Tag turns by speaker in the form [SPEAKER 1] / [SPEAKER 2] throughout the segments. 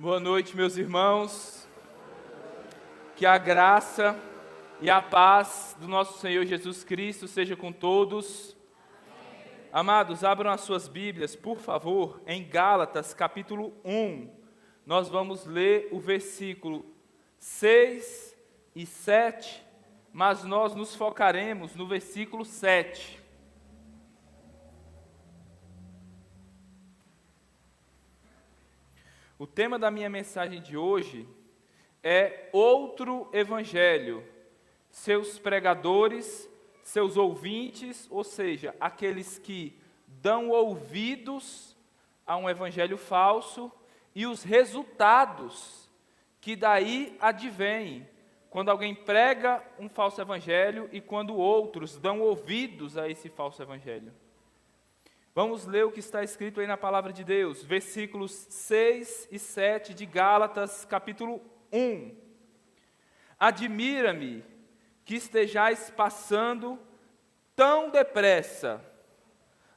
[SPEAKER 1] Boa noite, meus irmãos. Que a graça e a paz do nosso Senhor Jesus Cristo seja com todos. Amados, abram as suas Bíblias, por favor, em Gálatas, capítulo 1. Nós vamos ler o versículo 6 e 7, mas nós nos focaremos no versículo 7. O tema da minha mensagem de hoje é outro evangelho. Seus pregadores, seus ouvintes, ou seja, aqueles que dão ouvidos a um evangelho falso e os resultados que daí advêm quando alguém prega um falso evangelho e quando outros dão ouvidos a esse falso evangelho. Vamos ler o que está escrito aí na palavra de Deus, versículos 6 e 7 de Gálatas, capítulo 1. Admira-me que estejais passando tão depressa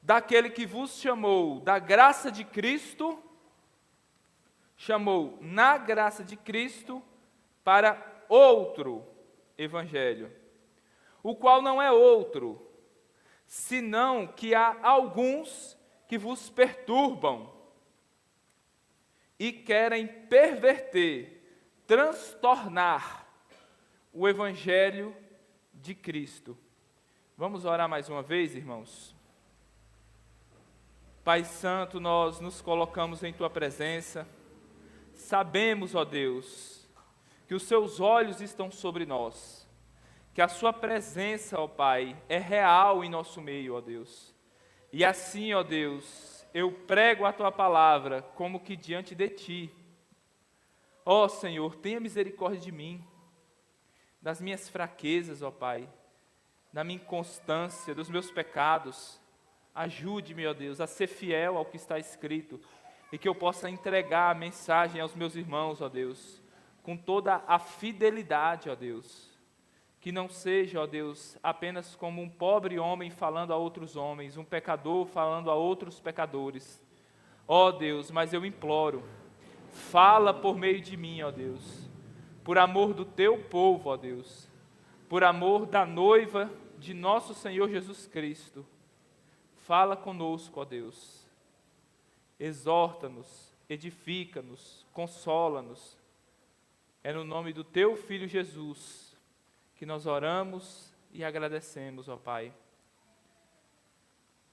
[SPEAKER 1] daquele que vos chamou da graça de Cristo, chamou na graça de Cristo para outro evangelho, o qual não é outro, senão que há alguns que vos perturbam e querem perverter, transtornar o evangelho de Cristo. Vamos orar mais uma vez, irmãos? Pai Santo, nós nos colocamos em Tua presença. Sabemos, ó Deus, que os Seus olhos estão sobre nós, que a Sua presença, ó Pai, é real em nosso meio, ó Deus. E assim, ó Deus, eu prego a Tua palavra como que diante de Ti. Ó Senhor, tenha misericórdia de mim, das minhas fraquezas, ó Pai, da minha inconstância, dos meus pecados. Ajude-me, ó Deus, a ser fiel ao que está escrito e que eu possa entregar a mensagem aos meus irmãos, ó Deus, com toda a fidelidade, ó Deus. Que não seja, ó Deus, apenas como um pobre homem falando a outros homens, um pecador falando a outros pecadores. Ó Deus, mas eu imploro, fala por meio de mim, ó Deus, por amor do Teu povo, ó Deus, por amor da noiva de nosso Senhor Jesus Cristo. Fala conosco, ó Deus, exorta-nos, edifica-nos, consola-nos. É no nome do Teu Filho Jesus que nós oramos e agradecemos, ó Pai.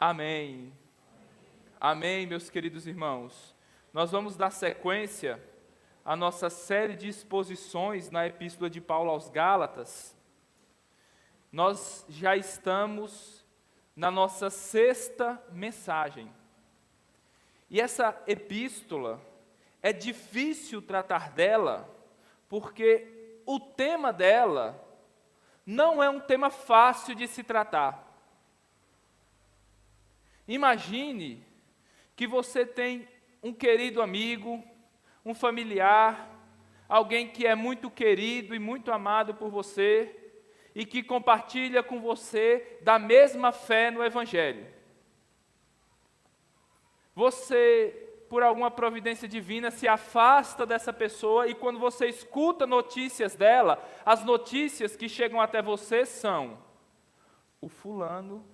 [SPEAKER 1] Amém. Amém, meus queridos irmãos. Nós vamos dar sequência à nossa série de exposições na Epístola de Paulo aos Gálatas. Nós já estamos na nossa 6ª mensagem. E essa epístola, é difícil tratar dela, porque o tema dela não é um tema fácil de se tratar. Imagine que você tem um querido amigo, um familiar, alguém que é muito querido e muito amado por você, e que compartilha com você da mesma fé no Evangelho. Você, por alguma providência divina, se afasta dessa pessoa e quando você escuta notícias dela, as notícias que chegam até você são: o fulano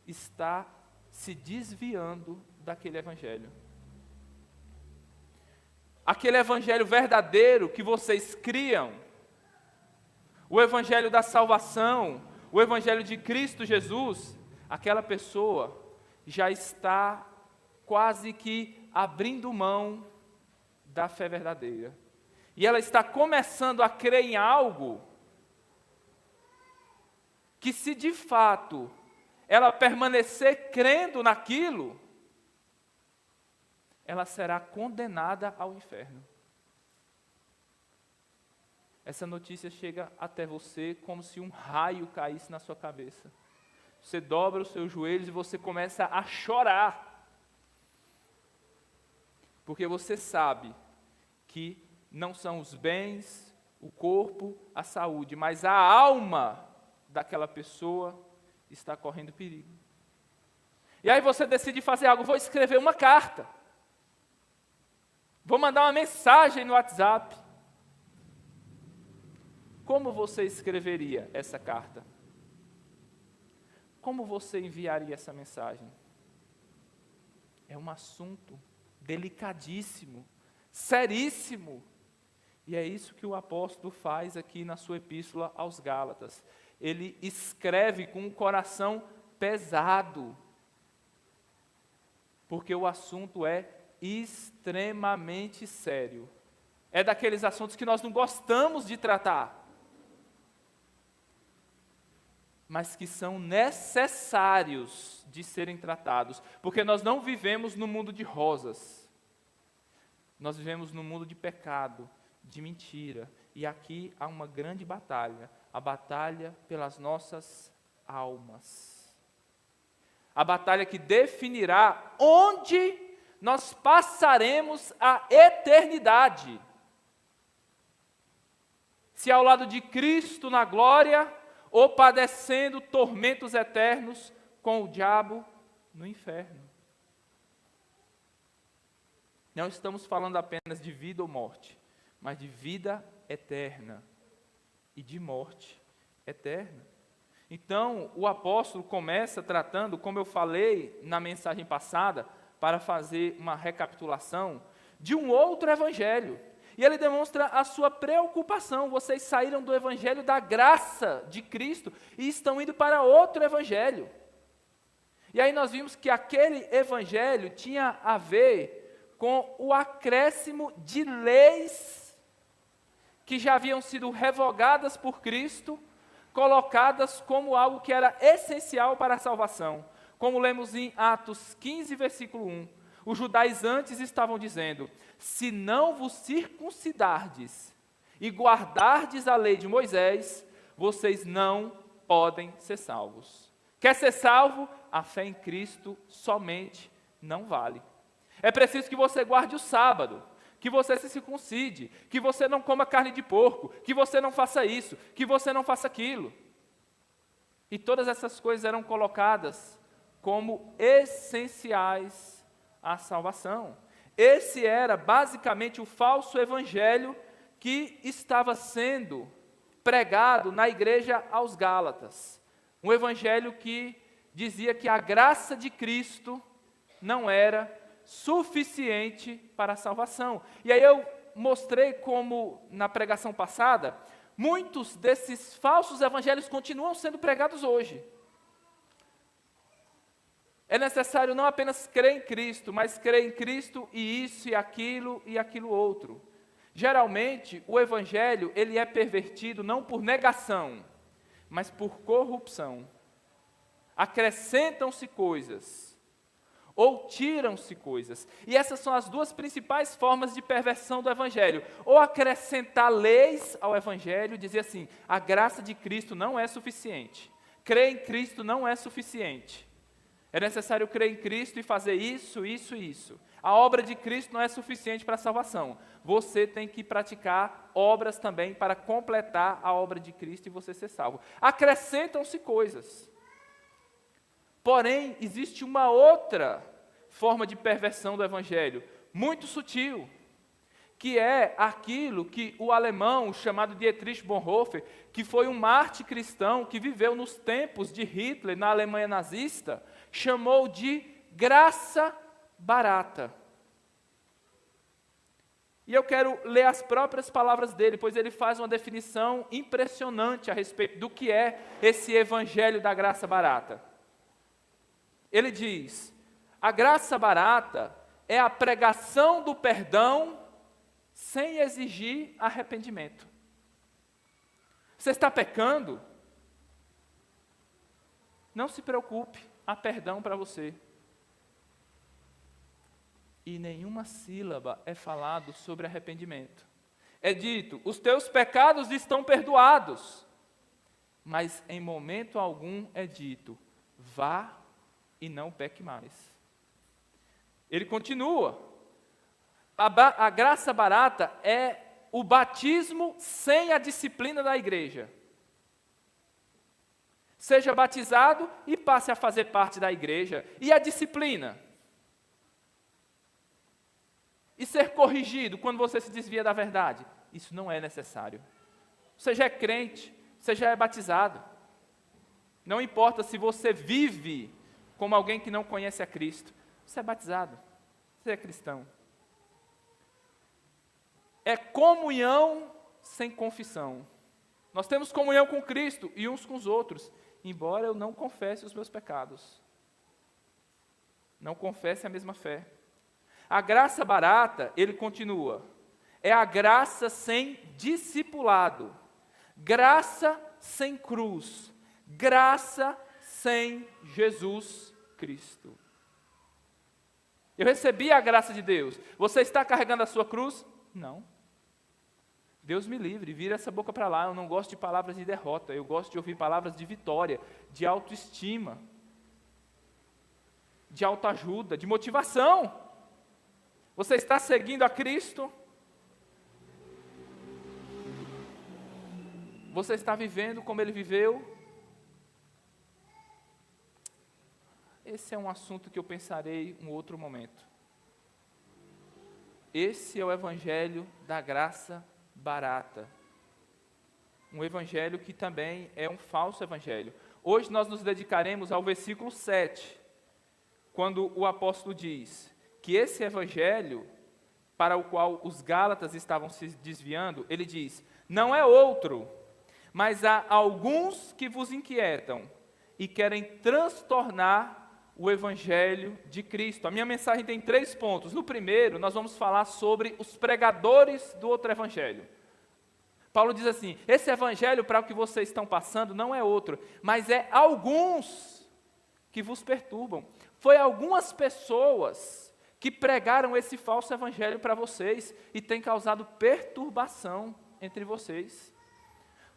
[SPEAKER 1] está se desviando daquele evangelho. Aquele evangelho verdadeiro que vocês criam, o evangelho da salvação, o evangelho de Cristo Jesus, aquela pessoa já está quase que abrindo mão da fé verdadeira. E ela está começando a crer em algo que, se de fato ela permanecer crendo naquilo, ela será condenada ao inferno. Essa notícia chega até você como se um raio caísse na sua cabeça. Você dobra os seus joelhos e você começa a chorar. Porque você sabe que não são os bens, o corpo, a saúde, mas a alma daquela pessoa está correndo perigo. E aí você decide fazer algo, vou escrever uma carta. Vou mandar uma mensagem no WhatsApp. Como você escreveria essa carta? Como você enviaria essa mensagem? É um assunto delicadíssimo, seríssimo. E é isso que o apóstolo faz aqui na sua epístola aos Gálatas. Ele escreve com um coração pesado, porque o assunto é extremamente sério. É daqueles assuntos que nós não gostamos de tratar, mas que são necessários de serem tratados, porque nós não vivemos no mundo de rosas, nós vivemos no mundo de pecado, de mentira, e aqui há uma grande batalha, a batalha pelas nossas almas, a batalha que definirá onde nós passaremos a eternidade, se ao lado de Cristo na glória, ou padecendo tormentos eternos com o diabo no inferno. Não estamos falando apenas de vida ou morte, mas de vida eterna e de morte eterna. Então, o apóstolo começa tratando, como eu falei na mensagem passada, para fazer uma recapitulação, de um outro evangelho. E ele demonstra a sua preocupação. Vocês saíram do evangelho da graça de Cristo e estão indo para outro evangelho. E aí nós vimos que aquele evangelho tinha a ver com o acréscimo de leis que já haviam sido revogadas por Cristo, colocadas como algo que era essencial para a salvação. Como lemos em Atos 15, versículo 1. Os judaizantes estavam dizendo: se não vos circuncidardes e guardardes a lei de Moisés, vocês não podem ser salvos. Quer ser salvo? A fé em Cristo somente não vale. É preciso que você guarde o sábado, que você se circuncide, que você não coma carne de porco, que você não faça isso, que você não faça aquilo. E todas essas coisas eram colocadas como essenciais à salvação. Esse era basicamente o falso evangelho que estava sendo pregado na igreja aos Gálatas. Um evangelho que dizia que a graça de Cristo não era suficiente para a salvação. E aí eu mostrei como, na pregação passada, muitos desses falsos evangelhos continuam sendo pregados hoje. É necessário não apenas crer em Cristo, mas crer em Cristo e isso e aquilo outro. Geralmente, o evangelho, ele é pervertido não por negação, mas por corrupção. Acrescentam-se coisas, ou tiram-se coisas. E essas são as duas principais formas de perversão do evangelho. Ou acrescentar leis ao evangelho, dizer assim: a graça de Cristo não é suficiente. Crer em Cristo não é suficiente. É necessário crer em Cristo e fazer isso, isso e isso. A obra de Cristo não é suficiente para a salvação. Você tem que praticar obras também para completar a obra de Cristo e você ser salvo. Acrescentam-se coisas. Porém, existe uma outra forma de perversão do Evangelho, muito sutil, que é aquilo que o alemão chamado Dietrich Bonhoeffer, que foi um mártir cristão que viveu nos tempos de Hitler na Alemanha nazista, chamou de graça barata. E eu quero ler as próprias palavras dele, pois ele faz uma definição impressionante a respeito do que é esse evangelho da graça barata. Ele diz: a graça barata é a pregação do perdão sem exigir arrependimento. Você está pecando? Não se preocupe, há perdão para você. E nenhuma sílaba é falado sobre arrependimento. É dito: os teus pecados estão perdoados. Mas em momento algum é dito: vá e não peque mais. Ele continua: a graça barata é o batismo sem a disciplina da igreja. Seja batizado e passe a fazer parte da igreja. E a disciplina? e ser corrigido quando você se desvia da verdade. Isso não é necessário. Você já é crente, você já é batizado. Não importa se você vive como alguém que não conhece a Cristo. Você é batizado, você é cristão. É comunhão sem confissão. Nós temos comunhão com Cristo e uns com os outros, embora eu não confesse os meus pecados. Não confesse a mesma fé. A graça barata, ele continua, é a graça sem discipulado, graça sem cruz, graça sem Jesus Cristo. Eu recebi a graça de Deus. Você está carregando a sua cruz? Não. Deus me livre, vira essa boca para lá. Eu não gosto de palavras de derrota, eu gosto de ouvir palavras de vitória, de autoestima, de autoajuda, de motivação. Você está seguindo a Cristo? Você está vivendo como Ele viveu? Esse é um assunto que eu pensarei em um outro momento. Esse é o evangelho da graça barata. Um evangelho que também é um falso evangelho. Hoje nós nos dedicaremos ao versículo 7, quando o apóstolo diz que esse evangelho, para o qual os gálatas estavam se desviando, ele diz, não é outro, mas há alguns que vos inquietam e querem transtornar o evangelho de Cristo. A minha mensagem tem 3 pontos. No primeiro, nós vamos falar sobre os pregadores do outro evangelho. Paulo diz assim, esse evangelho para o que vocês estão passando não é outro, mas é alguns que vos perturbam. Foi algumas pessoas que pregaram esse falso evangelho para vocês e tem causado perturbação entre vocês.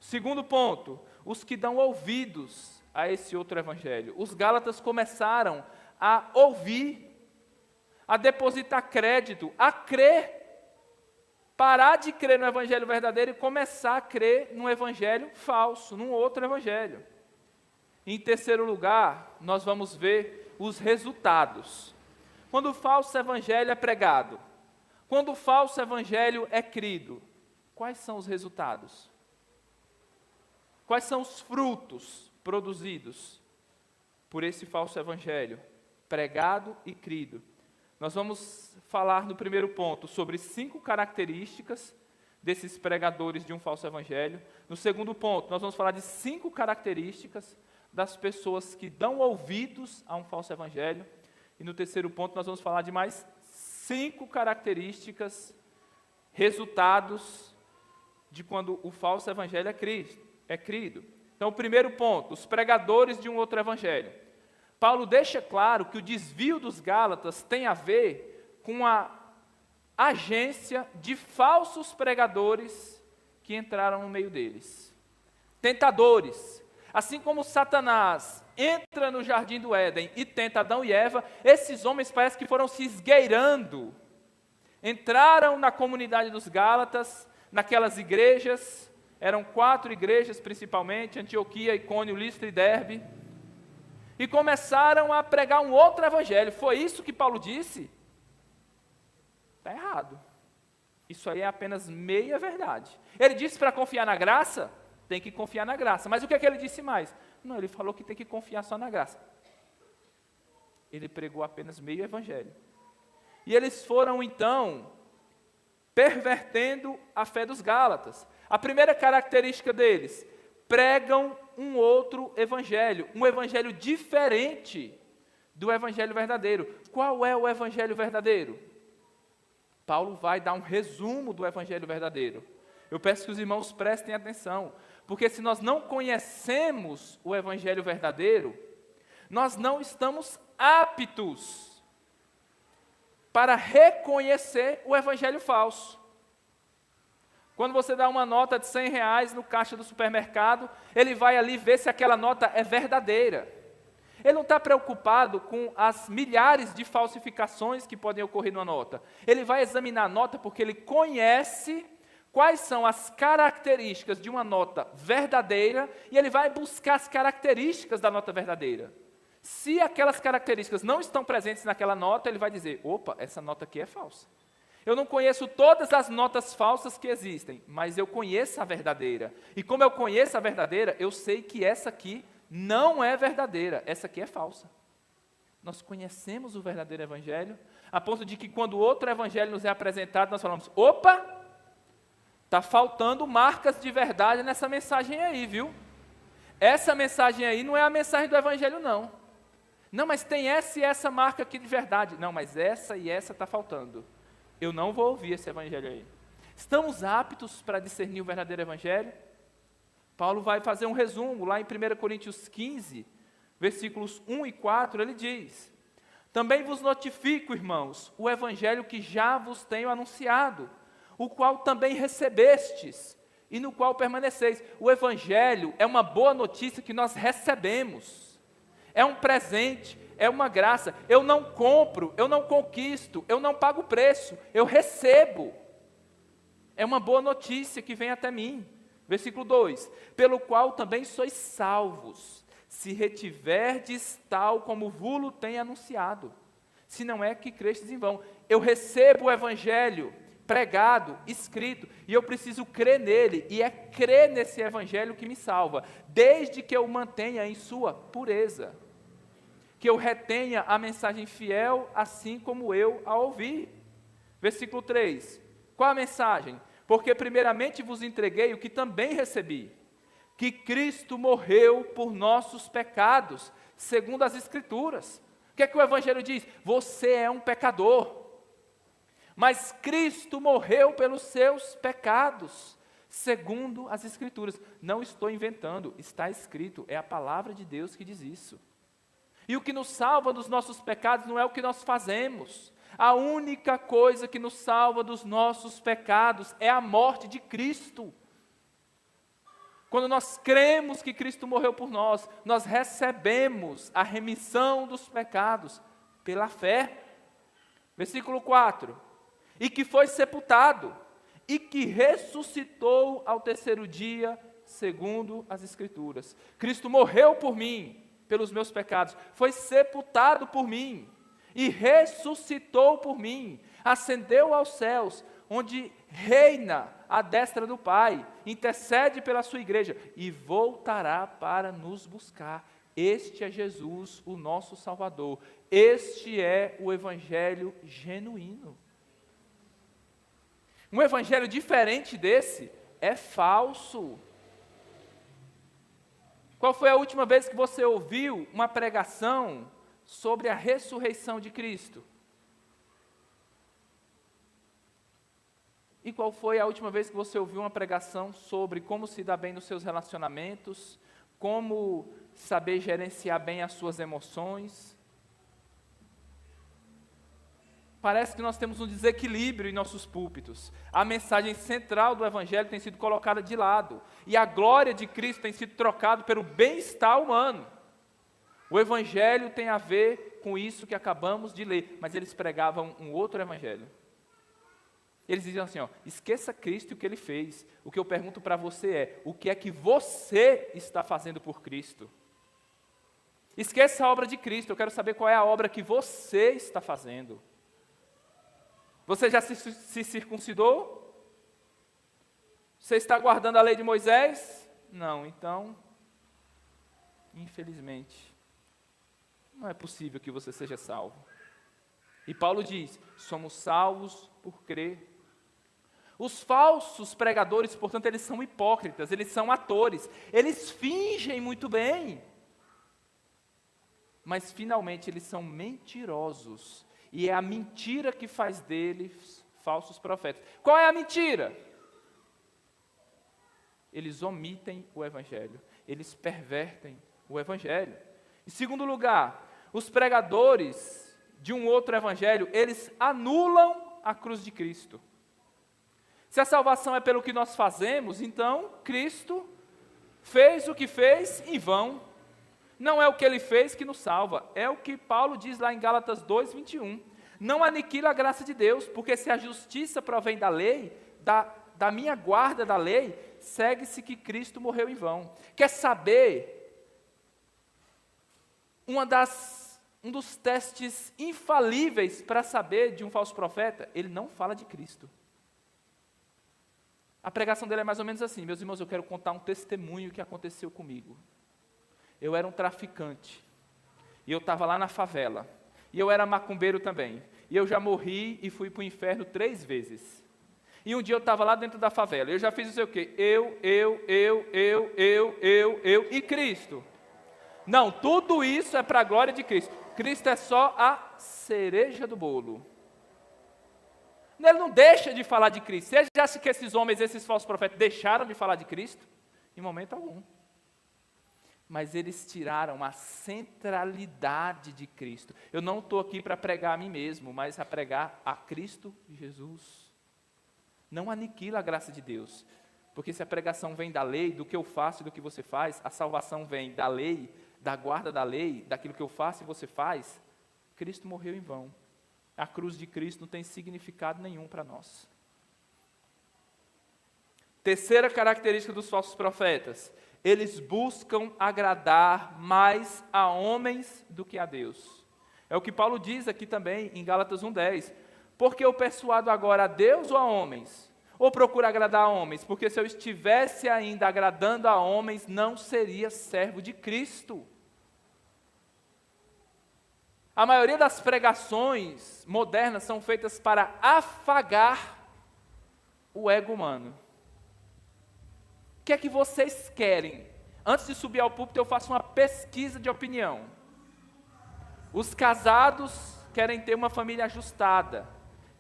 [SPEAKER 1] Segundo ponto, os que dão ouvidos a esse outro evangelho. Os gálatas começaram a ouvir, a depositar crédito, a crer, parar de crer no evangelho verdadeiro e começar a crer num evangelho falso, num outro evangelho. Em terceiro lugar, nós vamos ver os resultados. Quando o falso evangelho é pregado, quando o falso evangelho é crido, quais são os resultados? Quais são os frutos produzidos por esse falso evangelho, pregado e crido? Nós vamos falar no primeiro ponto sobre 5 características desses pregadores de um falso evangelho. No segundo ponto, nós vamos falar de 5 características das pessoas que dão ouvidos a um falso evangelho. E no terceiro ponto, nós vamos falar de mais 5 características, resultados de quando o falso evangelho é crido. Então, o primeiro ponto, os pregadores de um outro evangelho. Paulo deixa claro que o desvio dos gálatas tem a ver com a agência de falsos pregadores que entraram no meio deles. Tentadores. Assim como Satanás entra no jardim do Éden e tenta Adão e Eva, esses homens parece que foram se esgueirando. Entraram na comunidade dos gálatas, naquelas igrejas, eram 4 igrejas principalmente, Antioquia, Icônio, Listra e Derbe, e começaram a pregar um outro evangelho. Foi isso que Paulo disse? Está errado. Isso aí é apenas meia verdade. Ele disse para confiar na graça? Tem que confiar na graça. Mas o que é que ele disse mais? Não, ele falou que tem que confiar só na graça. Ele pregou apenas meio evangelho. E eles foram, então, pervertendo a fé dos gálatas. A primeira característica deles, pregam um outro evangelho, um evangelho diferente do evangelho verdadeiro. Qual é o evangelho verdadeiro? Paulo vai dar um resumo do evangelho verdadeiro. Eu peço que os irmãos prestem atenção, porque se nós não conhecemos o evangelho verdadeiro, nós não estamos aptos para reconhecer o evangelho falso. Quando você dá uma nota de R$100 no caixa do supermercado, ele vai ali ver se aquela nota é verdadeira. Ele não está preocupado com as milhares de falsificações que podem ocorrer numa nota. Ele vai examinar a nota porque ele conhece quais são as características de uma nota verdadeira e ele vai buscar as características da nota verdadeira. Se aquelas características não estão presentes naquela nota, ele vai dizer, opa, essa nota aqui é falsa. Eu não conheço todas as notas falsas que existem, mas eu conheço a verdadeira. E como eu conheço a verdadeira, eu sei que essa aqui não é verdadeira, essa aqui é falsa. Nós conhecemos o verdadeiro evangelho, a ponto de que quando outro evangelho nos é apresentado, nós falamos, opa, está faltando marcas de verdade nessa mensagem aí, viu? Essa mensagem aí não é a mensagem do evangelho, não. Não, mas tem essa e essa marca aqui de verdade. Não, mas essa e essa está faltando. Eu não vou ouvir esse evangelho aí. Estamos aptos para discernir o verdadeiro evangelho? Paulo vai fazer um resumo lá em 1 Coríntios 15, versículos 1 e 4, ele diz: também vos notifico, irmãos, o evangelho que já vos tenho anunciado, o qual também recebestes, e no qual permaneceis. O evangelho é uma boa notícia que nós recebemos. É um presente, é uma graça. Eu não compro, eu não conquisto, eu não pago preço, eu recebo. É uma boa notícia que vem até mim. Versículo 2: pelo qual também sois salvos, se retiverdes tal como vulo tem anunciado, se não é que crestes em vão. Eu recebo o evangelho pregado, escrito, e eu preciso crer nele, e é crer nesse evangelho que me salva, desde que eu mantenha em sua pureza, que eu retenha a mensagem fiel, assim como eu a ouvi. Versículo 3, qual a mensagem? Porque primeiramente vos entreguei o que também recebi, que Cristo morreu por nossos pecados, segundo as Escrituras. O que é que o Evangelho diz? Você é um pecador, mas Cristo morreu pelos seus pecados, segundo as Escrituras. Não estou inventando, está escrito, é a palavra de Deus que diz isso. E o que nos salva dos nossos pecados não é o que nós fazemos. A única coisa que nos salva dos nossos pecados é a morte de Cristo. Quando nós cremos que Cristo morreu por nós, nós recebemos a remissão dos pecados pela fé. Versículo 4, e que foi sepultado, e que ressuscitou ao terceiro dia, segundo as Escrituras. Cristo morreu por mim, pelos meus pecados, foi sepultado por mim, e ressuscitou por mim, ascendeu aos céus, onde reina à destra do Pai, intercede pela sua igreja, e voltará para nos buscar. Este é Jesus, o nosso Salvador. Este é o evangelho genuíno. Um evangelho diferente desse é falso. Qual foi a última vez que você ouviu uma pregação sobre a ressurreição de Cristo? E qual foi a última vez que você ouviu uma pregação sobre como se dar bem nos seus relacionamentos, como saber gerenciar bem as suas emoções? Parece que nós temos um desequilíbrio em nossos púlpitos. A mensagem central do Evangelho tem sido colocada de lado, e a glória de Cristo tem sido trocada pelo bem-estar humano. O Evangelho tem a ver com isso que acabamos de ler, mas eles pregavam um outro Evangelho. Eles diziam assim, esqueça Cristo e o que Ele fez. O que eu pergunto para você é, o que é que você está fazendo por Cristo? Esqueça a obra de Cristo, eu quero saber qual é a obra que você está fazendo. Você já se circuncidou? Você está guardando a lei de Moisés? Não, então, infelizmente, não é possível que você seja salvo. E Paulo diz, somos salvos por crer. Os falsos pregadores, portanto, eles são hipócritas, eles são atores, eles fingem muito bem, mas finalmente eles são mentirosos, e é a mentira que faz deles falsos profetas. Qual é a mentira? Eles omitem o Evangelho, eles pervertem o Evangelho. Em segundo lugar, os pregadores de um outro Evangelho, eles anulam a cruz de Cristo. Se a salvação é pelo que nós fazemos, então Cristo fez o que fez em vão. Não é o que Ele fez que nos salva, é o que Paulo diz lá em Gálatas 2:21. Não aniquila a graça de Deus, porque se a justiça provém da lei, da minha guarda da lei, segue-se que Cristo morreu em vão. Quer saber? Uma das um dos testes infalíveis para saber de um falso profeta, ele não fala de Cristo. A pregação dele é mais ou menos assim: meus irmãos, eu quero contar um testemunho que aconteceu comigo. Eu era um traficante, e eu estava lá na favela, e eu era macumbeiro também, e eu já morri e fui para o inferno 3 vezes. E um dia eu estava lá dentro da favela, eu já fiz não sei o quê, eu e Cristo. Não, tudo isso é para a glória de Cristo. Cristo é só a cereja do bolo. Ele não deixa de falar de Cristo. Você já acha que esses homens, esses falsos profetas, deixaram de falar de Cristo? Em momento algum. Mas eles tiraram a centralidade de Cristo. Eu não estou aqui para pregar a mim mesmo, mas a pregar a Cristo Jesus. Não aniquila a graça de Deus. Porque se a pregação vem da lei, do que eu faço e do que você faz, a salvação vem da lei, da guarda da lei, daquilo que eu faço e você faz, Cristo morreu em vão. A cruz de Cristo não tem significado nenhum para nós. Terceira característica dos falsos profetas: eles buscam agradar mais a homens do que a Deus. É o que Paulo diz aqui também em Gálatas 1:10. Porque eu persuado agora a Deus ou a homens? Ou procuro agradar a homens? Porque se eu estivesse ainda agradando a homens, não seria servo de Cristo. A maioria das pregações modernas são feitas para afagar o ego humano. O que é que vocês querem? Antes de subir ao púlpito, eu faço uma pesquisa de opinião. Os casados querem ter uma família ajustada,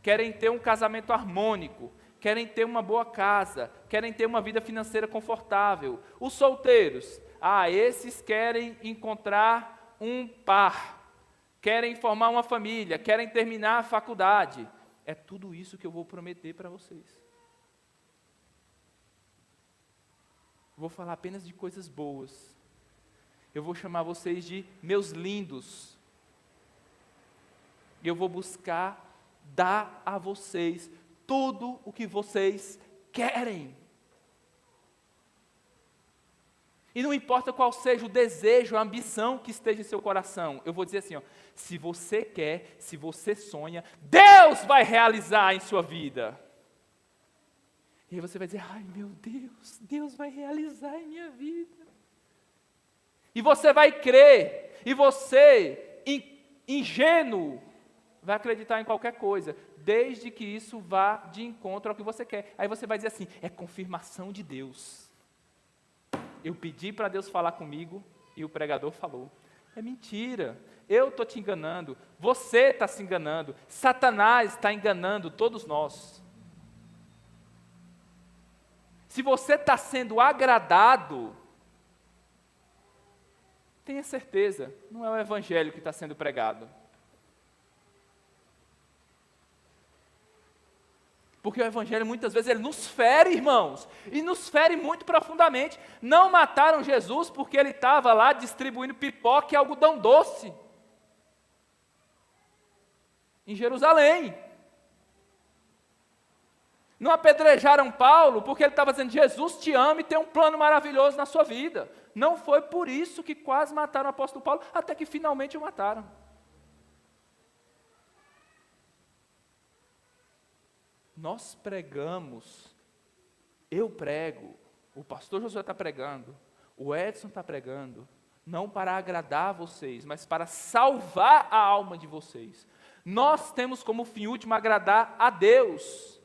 [SPEAKER 1] querem ter um casamento harmônico, querem ter uma boa casa, querem ter uma vida financeira confortável. Os solteiros, esses querem encontrar um par, querem formar uma família, querem terminar a faculdade. É tudo isso que eu vou prometer para vocês. Vou falar apenas de coisas boas. Eu vou chamar vocês de meus lindos. E eu vou buscar dar a vocês tudo o que vocês querem. E não importa qual seja o desejo, a ambição que esteja em seu coração, eu vou dizer assim, se você quer, se você sonha, Deus vai realizar em sua vida. E aí você vai dizer, ai meu Deus, Deus vai realizar em minha vida. E você vai crer, e você, ingênuo, vai acreditar em qualquer coisa, desde que isso vá de encontro ao que você quer. Aí você vai dizer assim, é confirmação de Deus. Eu pedi para Deus falar comigo e o pregador falou. É mentira, eu estou te enganando, você está se enganando, Satanás está enganando todos nós. Se você está sendo agradado, tenha certeza, não é o evangelho que está sendo pregado. Porque o evangelho muitas vezes ele nos fere, irmãos, e nos fere muito profundamente. Não mataram Jesus porque ele estava lá distribuindo pipoca e algodão doce em Jerusalém. Não apedrejaram Paulo porque ele estava dizendo, Jesus te ama e tem um plano maravilhoso na sua vida. Não foi por isso que quase mataram o apóstolo Paulo, até que finalmente o mataram. Nós pregamos, eu prego, o pastor Josué está pregando, o Edson está pregando, não para agradar vocês, mas para salvar a alma de vocês. Nós temos como fim último agradar a Deus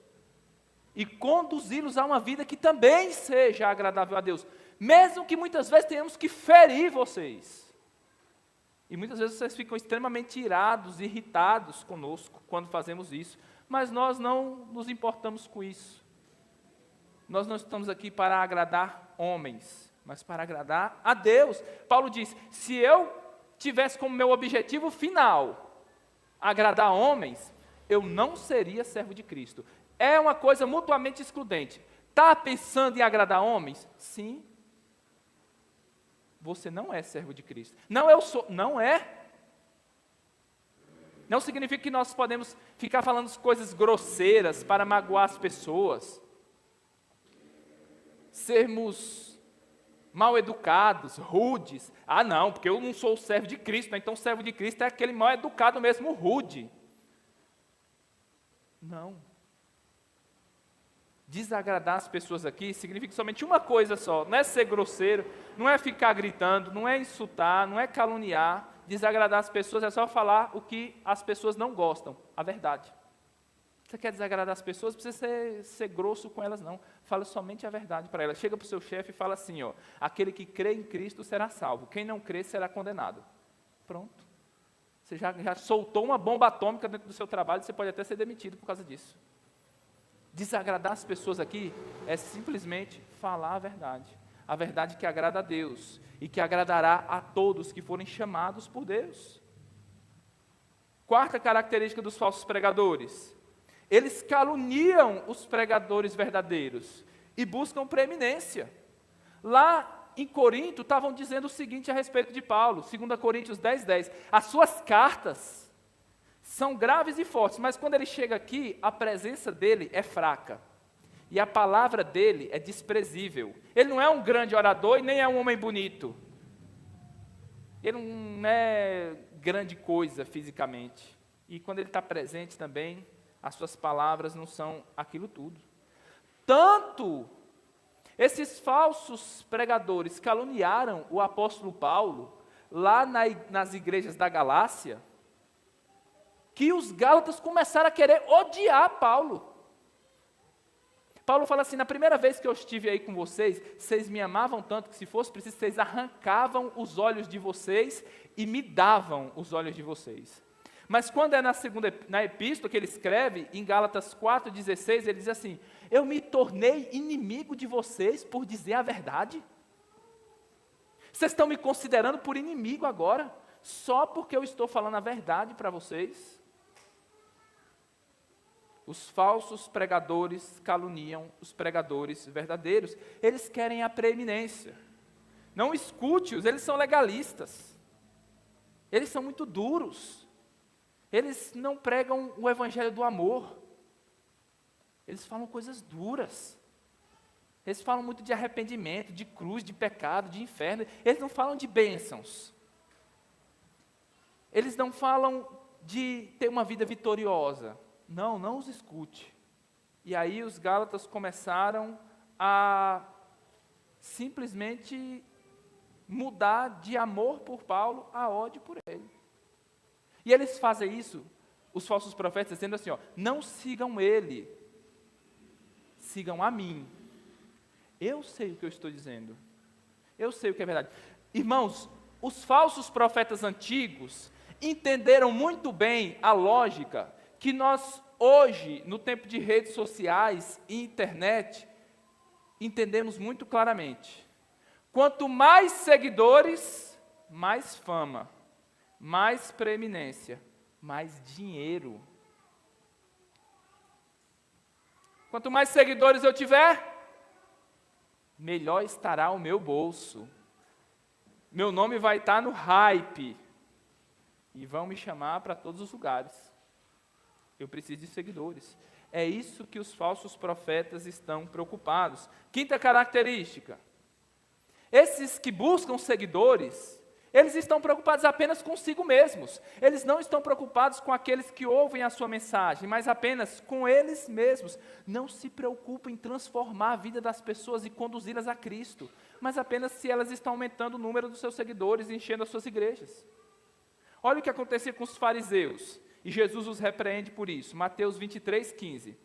[SPEAKER 1] e conduzi-los a uma vida que também seja agradável a Deus, mesmo que muitas vezes tenhamos que ferir vocês. E muitas vezes vocês ficam extremamente irados, irritados conosco quando fazemos isso. Mas nós não nos importamos com isso. Nós não estamos aqui para agradar homens, mas para agradar a Deus. Paulo diz, se eu tivesse como meu objetivo final agradar homens, eu não seria servo de Cristo. É uma coisa mutuamente excludente. Está pensando em agradar homens? Sim. Você não é servo de Cristo. Não, eu sou. Não é. Não significa que nós podemos ficar falando coisas grosseiras para magoar as pessoas. Sermos mal educados, rudes. Ah, não, porque eu não sou o servo de Cristo, né? Então o servo de Cristo é aquele mal educado mesmo, rude. Não. Desagradar as pessoas aqui significa somente uma coisa só, não é ser grosseiro, não é ficar gritando, não é insultar, não é caluniar. Desagradar as pessoas é só falar o que as pessoas não gostam, a verdade. Você quer desagradar as pessoas, não precisa ser grosso com elas não, fala somente a verdade para elas. Chega para o seu chefe e fala assim, ó, aquele que crê em Cristo será salvo, quem não crê será condenado. Pronto. Você já soltou uma bomba atômica dentro do seu trabalho, você pode até ser demitido por causa disso. Desagradar as pessoas aqui é simplesmente falar a verdade que agrada a Deus e que agradará a todos que forem chamados por Deus. Quarta característica dos falsos pregadores: eles caluniam os pregadores verdadeiros e buscam preeminência. Lá em Corinto estavam dizendo o seguinte a respeito de Paulo, 2 Coríntios 10:10, as suas cartas são graves e fortes, mas quando ele chega aqui, a presença dele é fraca. E a palavra dele é desprezível. Ele não é um grande orador e nem é um homem bonito. Ele não é grande coisa fisicamente. E quando ele está presente também, as suas palavras não são aquilo tudo. Tanto esses falsos pregadores caluniaram o apóstolo Paulo, lá nas igrejas da Galácia, que os gálatas começaram a querer odiar Paulo. Paulo fala assim, na primeira vez que eu estive aí com vocês, vocês me amavam tanto que se fosse preciso, vocês arrancavam os olhos de vocês e me davam os olhos de vocês. Mas quando é na epístola que ele escreve, em Gálatas 4,16, ele diz assim, eu me tornei inimigo de vocês por dizer a verdade? Vocês estão me considerando por inimigo agora, só porque eu estou falando a verdade para vocês? Os falsos pregadores caluniam os pregadores verdadeiros. Eles querem a preeminência. Não escute-os, eles são legalistas. Eles são muito duros. Eles não pregam o evangelho do amor. Eles falam coisas duras. Eles falam muito de arrependimento, de cruz, de pecado, de inferno. Eles não falam de bênçãos. Eles não falam de ter uma vida vitoriosa. Não os escute. E aí os gálatas começaram a simplesmente mudar de amor por Paulo a ódio por ele. E eles fazem isso, os falsos profetas, dizendo assim, ó, não sigam ele, sigam a mim. Eu sei o que eu estou dizendo. Eu sei o que é verdade. Irmãos, os falsos profetas antigos entenderam muito bem a lógica que nós hoje, no tempo de redes sociais e internet, entendemos muito claramente. Quanto mais seguidores, mais fama, mais preeminência, mais dinheiro. Quanto mais seguidores eu tiver, melhor estará o meu bolso. Meu nome vai estar no hype. E vão me chamar para todos os lugares. Eu preciso de seguidores. É isso que os falsos profetas estão preocupados. Quinta característica. Esses que buscam seguidores, eles estão preocupados apenas consigo mesmos. Eles não estão preocupados com aqueles que ouvem a sua mensagem, mas apenas com eles mesmos. Não se preocupem em transformar a vida das pessoas e conduzi-las a Cristo, mas apenas se elas estão aumentando o número dos seus seguidores e enchendo as suas igrejas. Olha o que acontecia com os fariseus. E Jesus os repreende por isso. Mateus 23:15.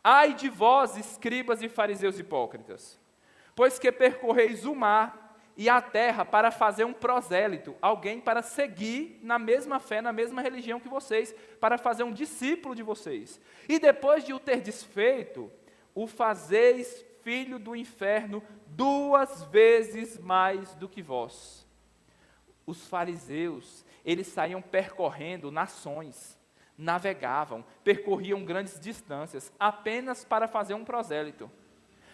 [SPEAKER 1] Ai de vós, escribas e fariseus hipócritas, pois que percorreis o mar e a terra para fazer um prosélito, alguém para seguir na mesma fé, na mesma religião que vocês, para fazer um discípulo de vocês. E depois de o ter desfeito, o fazeis filho do inferno 2 vezes mais do que vós. Os fariseus, eles saíam percorrendo nações, navegavam, percorriam grandes distâncias, apenas para fazer um prosélito.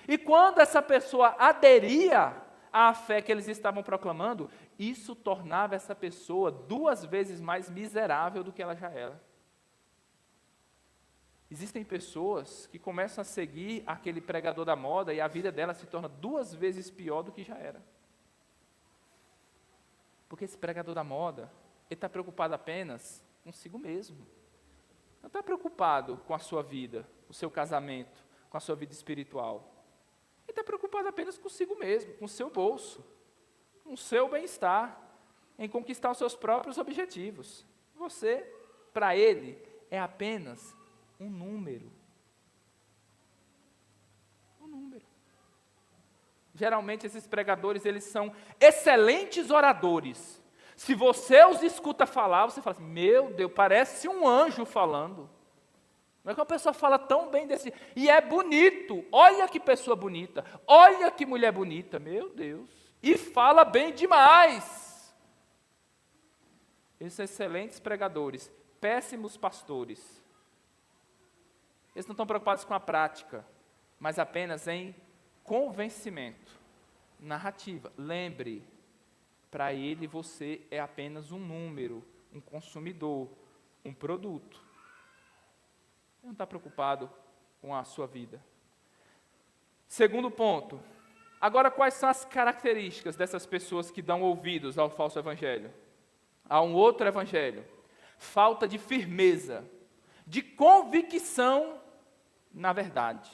[SPEAKER 1] E quando essa pessoa aderia à fé que eles estavam proclamando, isso tornava essa pessoa 2 vezes mais miserável do que ela já era. Existem pessoas que começam a seguir aquele pregador da moda e a vida dela se torna 2 vezes pior do que já era. Porque esse pregador da moda, ele está preocupado apenas consigo mesmo. Não está preocupado com a sua vida, o seu casamento, com a sua vida espiritual. Ele está preocupado apenas consigo mesmo, com o seu bolso, com o seu bem-estar, em conquistar os seus próprios objetivos. Você, para ele, é apenas um número. Um número. Geralmente esses pregadores, eles são excelentes oradores. Se você os escuta falar, você fala assim, meu Deus, parece um anjo falando. Não é que uma pessoa fala tão bem desse... E é bonito, olha que pessoa bonita, olha que mulher bonita, meu Deus. E fala bem demais. Eles são excelentes pregadores, péssimos pastores. Eles não estão preocupados com a prática, mas apenas em convencimento, narrativa. Lembre, para ele você é apenas um número, um consumidor, um produto. Ele não está preocupado com a sua vida. Segundo ponto, agora quais são as características dessas pessoas que dão ouvidos ao falso evangelho? A um outro evangelho? Falta de firmeza, de convicção na verdade.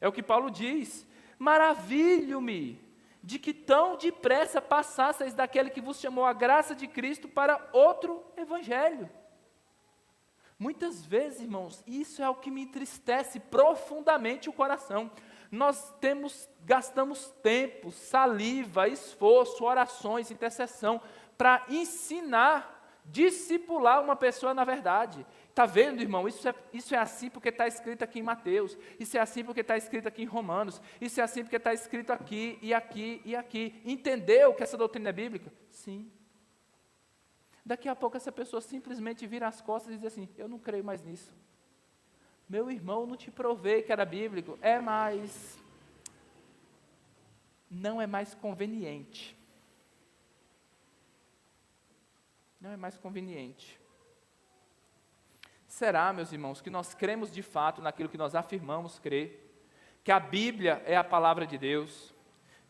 [SPEAKER 1] É o que Paulo diz, maravilho-me de que tão depressa passasseis daquele que vos chamou a graça de Cristo para outro evangelho. Muitas vezes, irmãos, isso é o que me entristece profundamente o coração. Nós gastamos tempo, saliva, esforço, orações, intercessão, para ensinar, discipular uma pessoa na verdade. Está vendo, irmão? Isso é assim porque está escrito aqui em Mateus. Isso é assim porque está escrito aqui em Romanos. Isso é assim porque está escrito aqui e aqui e aqui. Entendeu que essa doutrina é bíblica? Sim. Daqui a pouco essa pessoa simplesmente vira as costas e diz assim, eu não creio mais nisso. Meu irmão, não te provei que era bíblico. Não é mais conveniente. Não é mais conveniente. Será, meus irmãos, que nós cremos de fato naquilo que nós afirmamos crer, que a Bíblia é a palavra de Deus,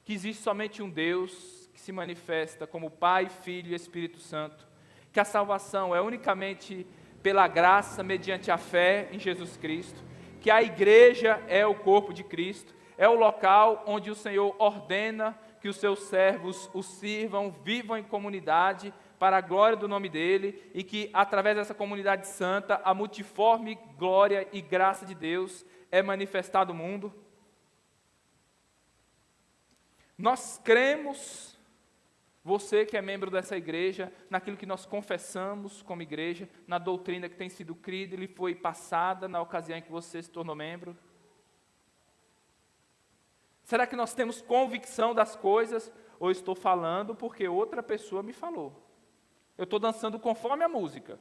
[SPEAKER 1] que existe somente um Deus que se manifesta como Pai, Filho e Espírito Santo, que a salvação é unicamente pela graça, mediante a fé em Jesus Cristo, que a igreja é o corpo de Cristo, é o local onde o Senhor ordena que os seus servos o sirvam, vivam em comunidade, para a glória do nome dele, e que através dessa comunidade santa, a multiforme glória e graça de Deus é manifestada no mundo. Nós cremos, você que é membro dessa igreja, naquilo que nós confessamos como igreja, na doutrina que tem sido crida e lhe foi passada na ocasião em que você se tornou membro. Será que nós temos convicção das coisas, ou estou falando porque outra pessoa me falou? Eu estou dançando conforme a música.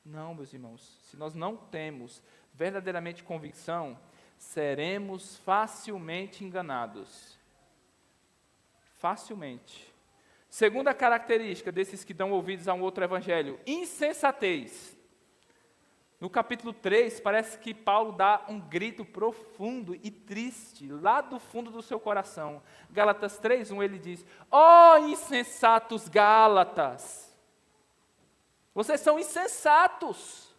[SPEAKER 1] Não, meus irmãos, se nós não temos verdadeiramente convicção, seremos facilmente enganados. Facilmente. Segunda característica desses que dão ouvidos a um outro evangelho, insensatez. No capítulo 3, parece que Paulo dá um grito profundo e triste, lá do fundo do seu coração. Gálatas 3:1, ele diz, ó insensatos Gálatas, vocês são insensatos.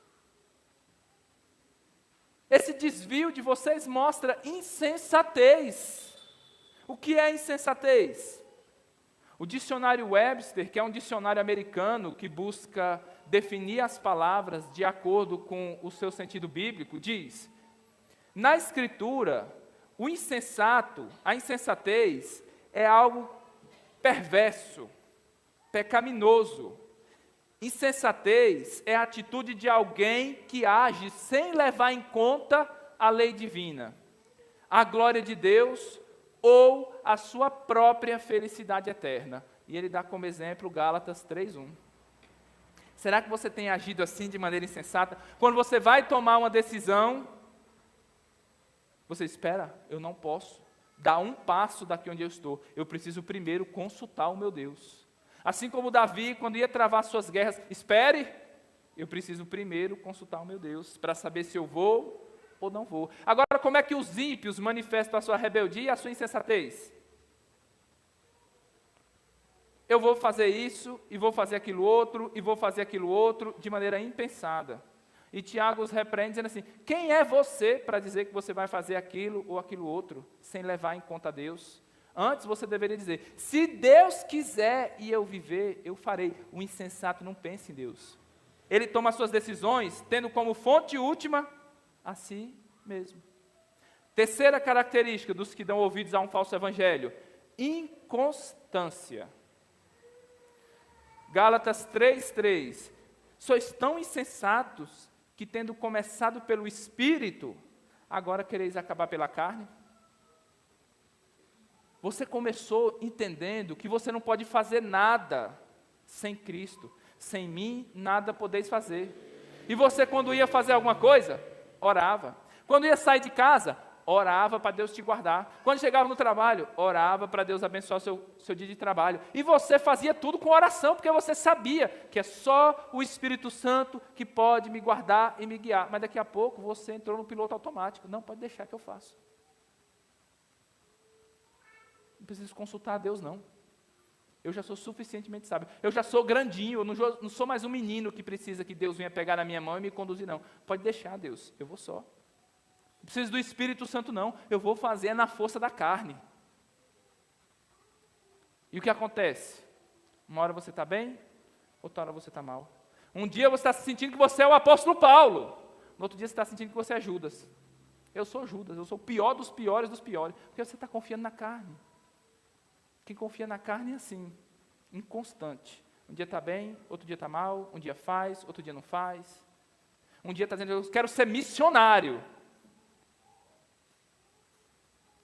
[SPEAKER 1] Esse desvio de vocês mostra insensatez. O que é insensatez? O dicionário Webster, que é um dicionário americano que busca definir as palavras de acordo com o seu sentido bíblico, diz: na Escritura, o insensato, a insensatez, é algo perverso, pecaminoso. Insensatez é a atitude de alguém que age sem levar em conta a lei divina, a glória de Deus ou a sua própria felicidade eterna. E ele dá como exemplo Gálatas 3:1. Será que você tem agido assim de maneira insensata? Quando você vai tomar uma decisão, você espera, eu não posso dar um passo daqui onde eu estou. Eu preciso primeiro consultar o meu Deus. Assim como Davi, quando ia travar suas guerras, espere, eu preciso primeiro consultar o meu Deus, para saber se eu vou ou não vou. Agora, como é que os ímpios manifestam a sua rebeldia e a sua insensatez? eu vou fazer isso, e vou fazer aquilo outro, e vou fazer aquilo outro, de maneira impensada. E Tiago os repreende dizendo assim, quem é você para dizer que você vai fazer aquilo ou aquilo outro, sem levar em conta Deus? Antes você deveria dizer, se Deus quiser e eu viver, eu farei. O insensato não pensa em Deus. Ele toma suas decisões, tendo como fonte última a si mesmo. Terceira característica dos que dão ouvidos a um falso evangelho, inconstância. Gálatas 3:3, sois tão insensatos que tendo começado pelo Espírito, agora quereis acabar pela carne? Você começou entendendo que você não pode fazer nada sem Cristo. Sem mim, nada podeis fazer. E você, quando ia fazer alguma coisa, orava. Quando ia sair de casa, orava para Deus te guardar. Quando chegava no trabalho, orava para Deus abençoar o seu dia de trabalho. E você fazia tudo com oração, porque você sabia que é só o Espírito Santo que pode me guardar e me guiar. Mas daqui a pouco você entrou no piloto automático. Não, pode deixar que eu faço. Não preciso consultar a Deus, não. Eu já sou suficientemente sábio. Eu já sou grandinho, eu não sou mais um menino que precisa que Deus venha pegar na minha mão e me conduzir, não. Pode deixar, Deus, eu vou só. Não preciso do Espírito Santo, não. Eu vou fazer na força da carne. E o que acontece? Uma hora você está bem, outra hora você está mal. Um dia você está sentindo que você é o apóstolo Paulo. No outro dia você está sentindo que você é Judas. Eu sou Judas, eu sou o pior dos piores dos piores. Porque você está confiando na carne. Quem confia na carne é assim, inconstante. Um dia está bem, outro dia está mal, um dia faz, outro dia não faz. Um dia está dizendo, eu quero ser missionário.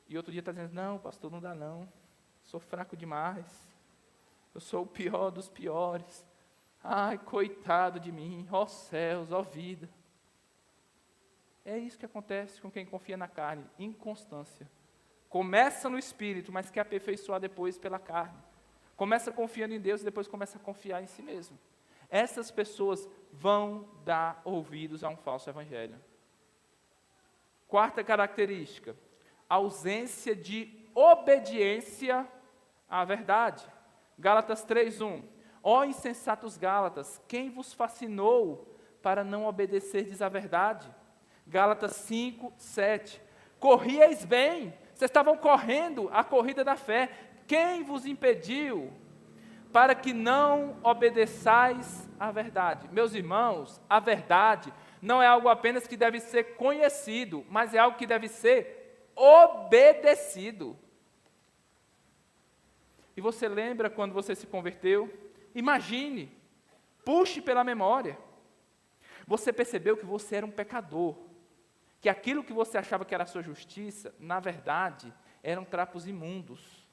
[SPEAKER 1] E outro dia está dizendo, não, pastor, não dá não. Sou fraco demais. Eu sou o pior dos piores. Ai, coitado de mim, ó céus, ó vida. É isso que acontece com quem confia na carne, inconstância. Começa no Espírito, mas quer aperfeiçoar depois pela carne. Começa confiando em Deus e depois começa a confiar em si mesmo. Essas pessoas vão dar ouvidos a um falso evangelho. Quarta característica, ausência de obediência à verdade. Gálatas 3:1. Ó insensatos Gálatas, quem vos fascinou para não obedecerdes à verdade? Gálatas 5:7. Corrieis bem, vocês estavam correndo a corrida da fé. Quem vos impediu para que não obedeçais à verdade? Meus irmãos, a verdade não é algo apenas que deve ser conhecido, mas é algo que deve ser obedecido. E você lembra quando você se converteu? Imagine, puxe pela memória. Você percebeu que você era um pecador. Que aquilo que você achava que era a sua justiça, na verdade, eram trapos imundos.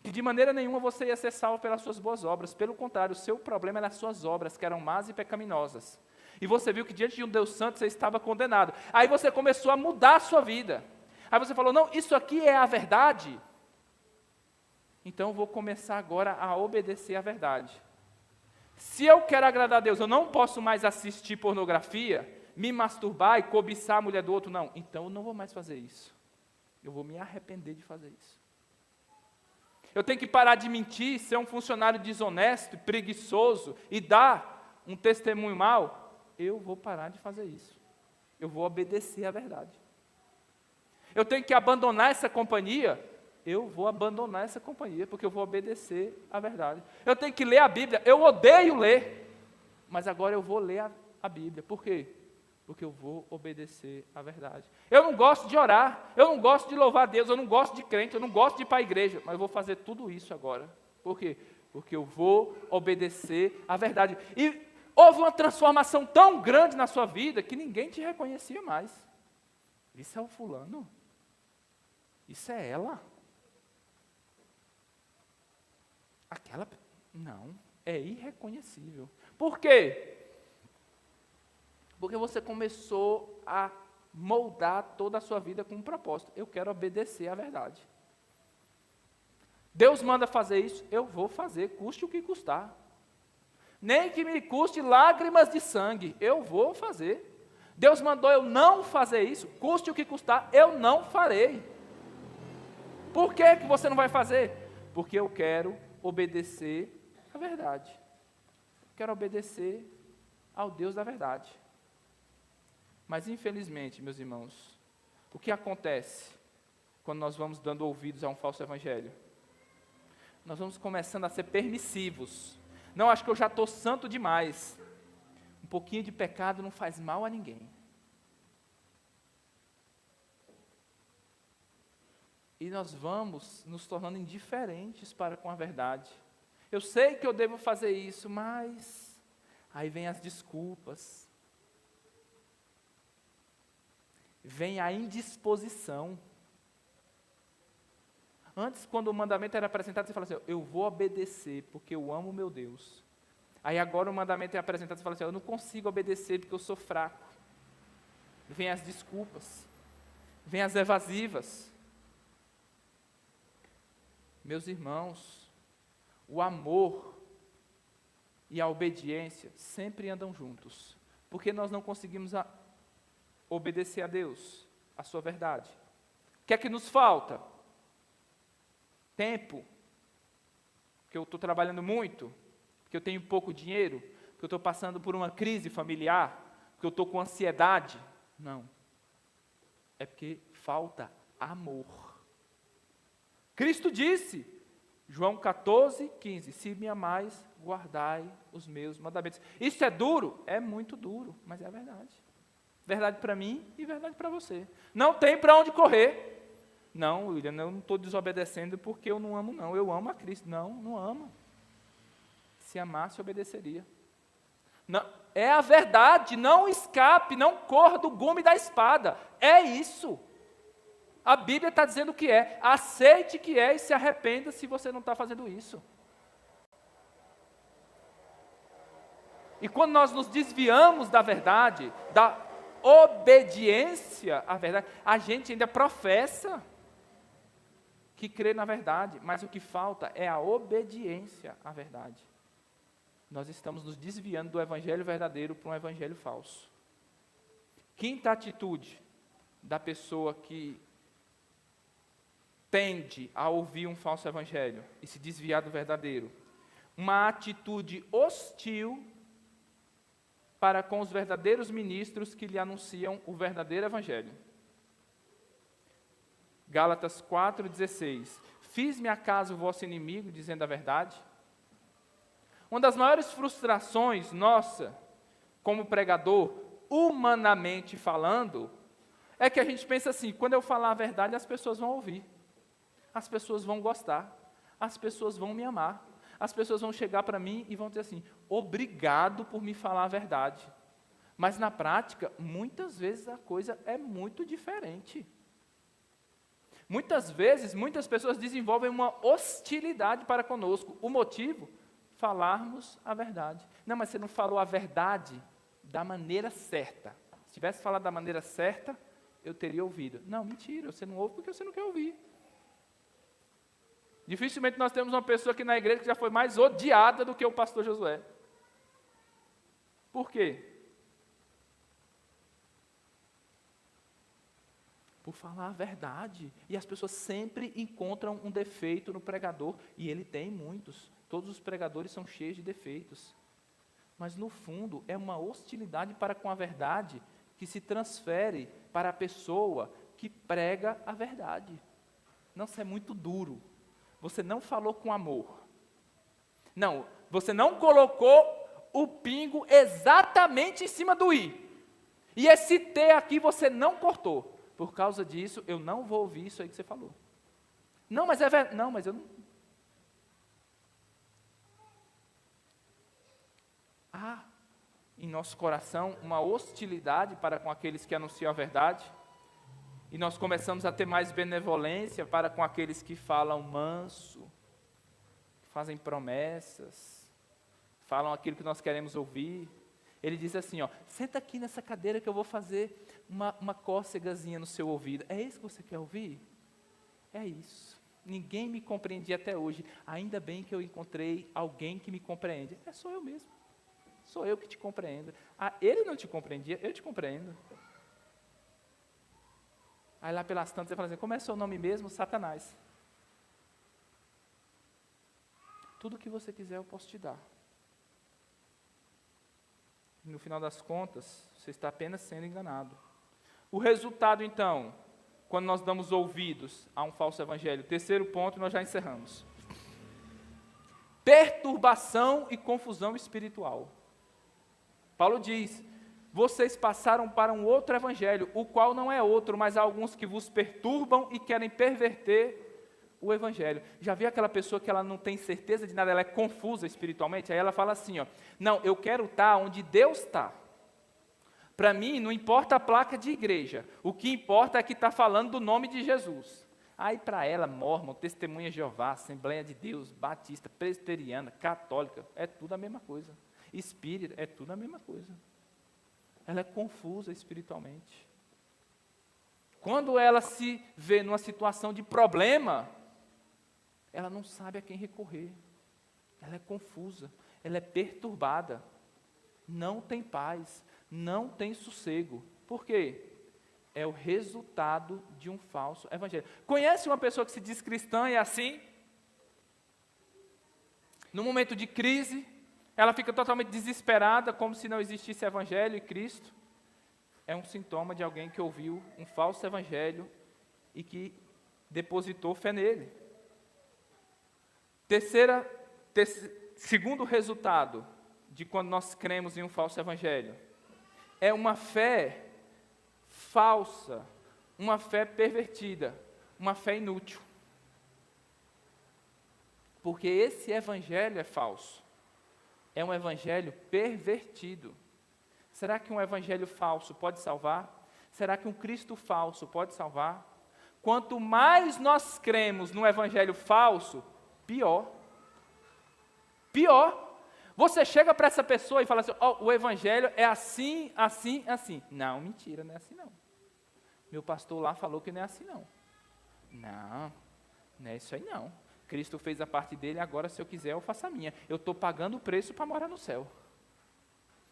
[SPEAKER 1] Que de maneira nenhuma você ia ser salvo pelas suas boas obras. Pelo contrário, o seu problema eram as suas obras, que eram más e pecaminosas. E você viu que diante de um Deus santo você estava condenado. Aí você começou a mudar a sua vida. Aí você falou, não, isso aqui é a verdade. Então eu vou começar agora a obedecer à verdade. Se eu quero agradar a Deus, eu não posso mais assistir pornografia, me masturbar e cobiçar a mulher do outro, não. Então eu não vou mais fazer isso. Eu vou me arrepender de fazer isso. Eu tenho que parar de mentir, ser um funcionário desonesto, preguiçoso e dar um testemunho mau. Eu vou parar de fazer isso. Eu vou obedecer à verdade. Eu tenho que abandonar essa companhia. Eu vou abandonar essa companhia, porque eu vou obedecer à verdade. Eu tenho que ler a Bíblia. Eu odeio ler, mas agora eu vou ler a Bíblia. Por quê? Porque eu vou obedecer à verdade. Eu não gosto de orar, eu não gosto de louvar a Deus, eu não gosto de crente, eu não gosto de ir para a igreja, mas eu vou fazer tudo isso agora. Por quê? Porque eu vou obedecer à verdade. E houve uma transformação tão grande na sua vida que ninguém te reconhecia mais. Isso é o fulano? Isso é ela? Aquela? Não, é irreconhecível. Por quê? Porque você começou a moldar toda a sua vida com um propósito. Eu quero obedecer à verdade. Deus manda fazer isso, eu vou fazer, custe o que custar. Nem que me custe lágrimas de sangue, eu vou fazer. Deus mandou eu não fazer isso, custe o que custar, eu não farei. Por que você não vai fazer? Porque eu quero obedecer à verdade. Quero obedecer ao Deus da verdade. Mas, infelizmente, meus irmãos, o que acontece quando nós vamos dando ouvidos a um falso evangelho? Nós vamos começando a ser permissivos. Não, acho que eu já estou santo demais. Um pouquinho de pecado não faz mal a ninguém. E nós vamos nos tornando indiferentes para com a verdade. Eu sei que eu devo fazer isso, mas aí vem as desculpas. Vem a indisposição. Antes, quando o mandamento era apresentado, você fala assim, eu vou obedecer porque eu amo meu Deus. Aí agora o mandamento é apresentado, você fala assim, eu não consigo obedecer porque eu sou fraco. Vem as desculpas. Vem as evasivas. Meus irmãos, o amor e a obediência sempre andam juntos, porque nós não conseguimos obedecer a Deus, a sua verdade. O que é que nos falta? Tempo, porque eu estou trabalhando muito, porque eu tenho pouco dinheiro, porque eu estou passando por uma crise familiar, porque eu estou com ansiedade. Não, é porque falta amor. Cristo disse, João 14:15, se me amais, guardai os meus mandamentos. Isso é duro? É muito duro, mas é a verdade. Verdade para mim e verdade para você. Não tem para onde correr. Não, William, eu não estou desobedecendo porque eu não amo, não. Eu amo a Cristo. Não, não amo. Se amasse, obedeceria. Não, é a verdade, não escape, não corra do gume da espada. É isso. A Bíblia está dizendo o que é. Aceite que é e se arrependa se você não está fazendo isso. E quando nós nos desviamos da verdade, da obediência à verdade, a gente ainda professa que crê na verdade, mas o que falta é a obediência à verdade. Nós estamos nos desviando do evangelho verdadeiro para um evangelho falso. Quinta atitude da pessoa que tende a ouvir um falso evangelho e se desviar do verdadeiro. Uma atitude hostil para com os verdadeiros ministros que lhe anunciam o verdadeiro evangelho. Gálatas 4:16. Fiz-me acaso vosso inimigo, dizendo a verdade? Uma das maiores frustrações nossa, como pregador, humanamente falando, é que a gente pensa assim, quando eu falar a verdade, as pessoas vão ouvir. As pessoas vão gostar, as pessoas vão me amar, as pessoas vão chegar para mim e vão dizer assim, obrigado por me falar a verdade. Mas na prática, muitas vezes a coisa é muito diferente. Muitas vezes, muitas pessoas desenvolvem uma hostilidade para conosco. O motivo? Falarmos a verdade. Não, mas você não falou a verdade da maneira certa. Se tivesse falado da maneira certa, eu teria ouvido. Não, mentira, você não ouve porque você não quer ouvir. Dificilmente nós temos uma pessoa aqui na igreja que já foi mais odiada do que o pastor Josué. Por quê? Por falar a verdade. E as pessoas sempre encontram um defeito no pregador. E ele tem muitos. Todos os pregadores são cheios de defeitos. Mas no fundo é uma hostilidade para com a verdade que se transfere para a pessoa que prega a verdade. Não, isso é muito duro. Você não falou com amor. Não, você não colocou o pingo exatamente em cima do i. E esse T aqui você não cortou. Por causa disso, eu não vou ouvir isso aí que você falou. Não, mas é verdade. Não, mas eu não. Há em nosso coração uma hostilidade para com aqueles que anunciam a verdade. E nós começamos a ter mais benevolência para com aqueles que falam manso, que fazem promessas, falam aquilo que nós queremos ouvir. Ele diz assim, ó, senta aqui nessa cadeira que eu vou fazer uma cócegazinha no seu ouvido. É isso que você quer ouvir? É isso. Ninguém me compreendia até hoje. Ainda bem que eu encontrei alguém que me compreende. É só eu mesmo. Sou eu que te compreendo. Ah, ele não te compreendia, eu te compreendo. Aí lá pelas tantas você fala assim, como é seu nome mesmo? Satanás. Tudo que você quiser eu posso te dar. No final das contas, você está apenas sendo enganado. O resultado, então, quando nós damos ouvidos a um falso evangelho, terceiro ponto, nós já encerramos. Perturbação e confusão espiritual. Paulo diz: vocês passaram para um outro evangelho, o qual não é outro, mas há alguns que vos perturbam e querem perverter o evangelho. Já viu aquela pessoa que ela não tem certeza de nada, ela é confusa espiritualmente? Aí ela fala assim, ó: não, eu quero estar onde Deus está. Para mim, não importa a placa de igreja, o que importa é que está falando do nome de Jesus. Aí para ela, mórmon, testemunha de Jeová, Assembleia de Deus, batista, presbiteriana, católica, é tudo a mesma coisa. Espírita, é tudo a mesma coisa. Ela é confusa espiritualmente. Quando ela se vê numa situação de problema, ela não sabe a quem recorrer. Ela é confusa, ela é perturbada. Não tem paz, não tem sossego. Por quê? É o resultado de um falso evangelho. Conhece uma pessoa que se diz cristã e é assim? No momento de crise, ela fica totalmente desesperada, como se não existisse evangelho e Cristo. É um sintoma de alguém que ouviu um falso evangelho e que depositou fé nele. Segundo resultado de quando nós cremos em um falso evangelho, é uma fé falsa, uma fé pervertida, uma fé inútil. Porque esse evangelho é falso. É um evangelho pervertido. Será que um evangelho falso pode salvar? Será que um Cristo falso pode salvar? Quanto mais nós cremos no evangelho falso, pior. Pior. Você chega para essa pessoa e fala assim: oh, o evangelho é assim, assim, assim. Não, mentira, não é assim não. Meu pastor lá falou que não é assim não. Não, não é isso aí não. Cristo fez a parte dele, agora se eu quiser eu faço a minha. Eu estou pagando o preço para morar no céu.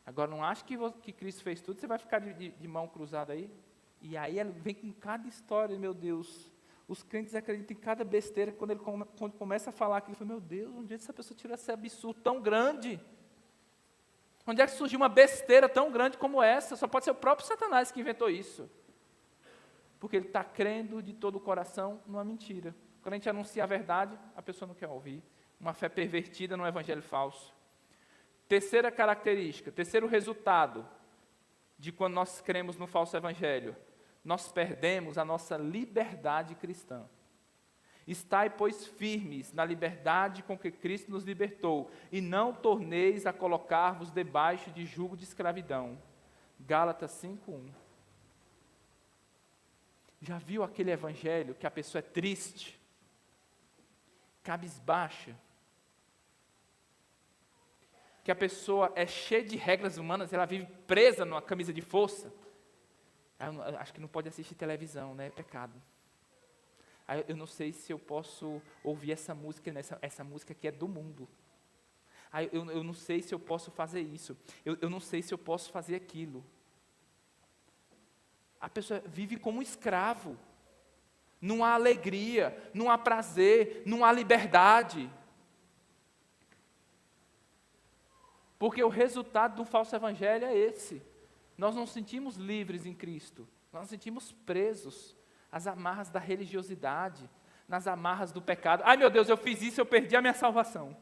[SPEAKER 1] Agora não acha que Cristo fez tudo, você vai ficar de mão cruzada aí? E aí ele vem com cada história, meu Deus. Os crentes acreditam em cada besteira, quando começa a falar aquilo, ele fala: meu Deus, onde é que essa pessoa tirou esse absurdo tão grande? Onde é que surgiu uma besteira tão grande como essa? Só pode ser o próprio Satanás que inventou isso. Porque ele está crendo de todo o coração numa mentira. Quando a gente anuncia a verdade, a pessoa não quer ouvir. Uma fé pervertida no evangelho falso. Terceira característica, terceiro resultado de quando nós cremos no falso evangelho: nós perdemos a nossa liberdade cristã. Estai, pois, firmes na liberdade com que Cristo nos libertou, e não torneis a colocar-vos debaixo de jugo de escravidão. Gálatas 5:1. Já viu aquele evangelho que a pessoa é triste, cabisbaixa, que a pessoa é cheia de regras humanas, ela vive presa numa camisa de força? Eu acho que não pode assistir televisão, né? É pecado. Eu não sei se eu posso ouvir essa música, essa música que é do mundo. Eu não sei se eu posso fazer isso. Eu não sei se eu posso fazer aquilo. A pessoa vive como um escravo. Não há alegria, não há prazer, não há liberdade. Porque o resultado do falso evangelho é esse. Nós não nos sentimos livres em Cristo. Nós nos sentimos presos às amarras da religiosidade, nas amarras do pecado. Ai meu Deus, eu fiz isso, eu perdi a minha salvação.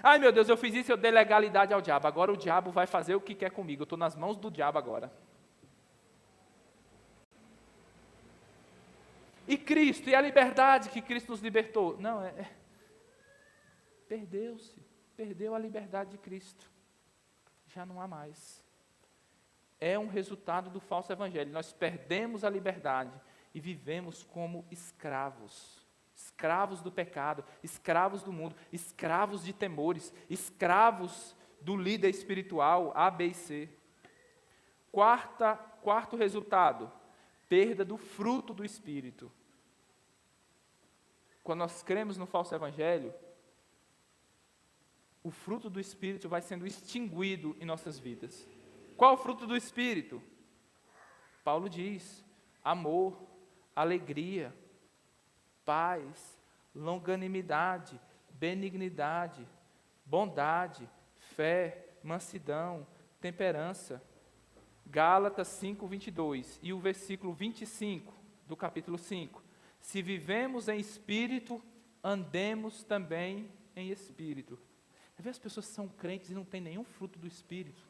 [SPEAKER 1] Ai meu Deus, eu fiz isso, eu dei legalidade ao diabo. Agora o diabo vai fazer o que quer comigo. Eu estou nas mãos do diabo agora. E Cristo, e a liberdade que Cristo nos libertou? Não, perdeu-se. Perdeu a liberdade de Cristo. Já não há mais. É um resultado do falso evangelho. Nós perdemos a liberdade e vivemos como escravos. Escravos do pecado, escravos do mundo, escravos de temores, escravos do líder espiritual, A, B e C. Quarto resultado: perda do fruto do Espírito. Quando nós cremos no falso evangelho, o fruto do Espírito vai sendo extinguido em nossas vidas. Qual o fruto do Espírito? Paulo diz: amor, alegria, paz, longanimidade, benignidade, bondade, fé, mansidão, temperança. Gálatas 5:22 e o versículo 25 do capítulo 5. Se vivemos em espírito, andemos também em espírito. Às vezes as pessoas são crentes e não têm nenhum fruto do espírito.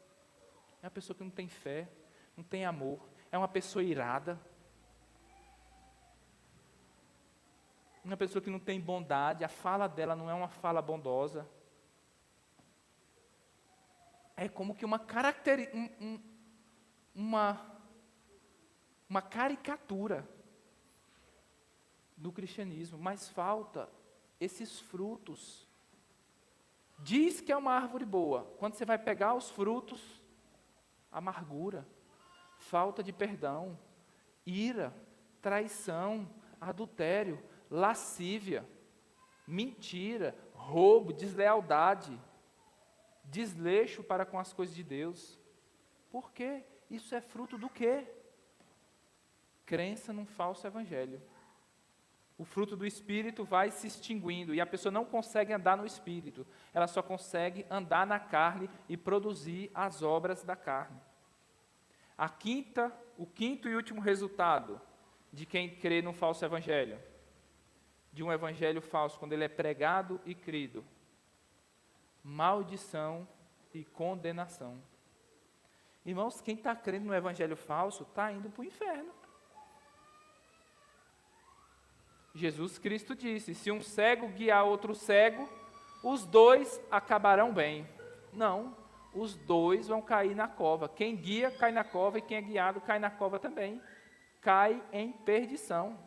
[SPEAKER 1] É uma pessoa que não tem fé, não tem amor, é uma pessoa irada, uma pessoa que não tem bondade, a fala dela não é uma fala bondosa. É como que uma caricatura do cristianismo, mas falta esses frutos. Diz que é uma árvore boa, quando você vai pegar os frutos, amargura, falta de perdão, ira, traição, adultério, lascívia, mentira, roubo, deslealdade, desleixo para com as coisas de Deus. Por quê? Isso é fruto do quê? Crença num falso evangelho. O fruto do Espírito vai se extinguindo e a pessoa não consegue andar no Espírito. Ela só consegue andar na carne e produzir as obras da carne. O quinto e último resultado de quem crê no falso evangelho, de um evangelho falso, quando ele é pregado e crido: maldição e condenação. Irmãos, quem está crendo no evangelho falso está indo para o inferno. Jesus Cristo disse: se um cego guiar outro cego, os dois acabarão bem. Não, os dois vão cair na cova. Quem guia cai na cova e quem é guiado cai na cova também. Cai em perdição.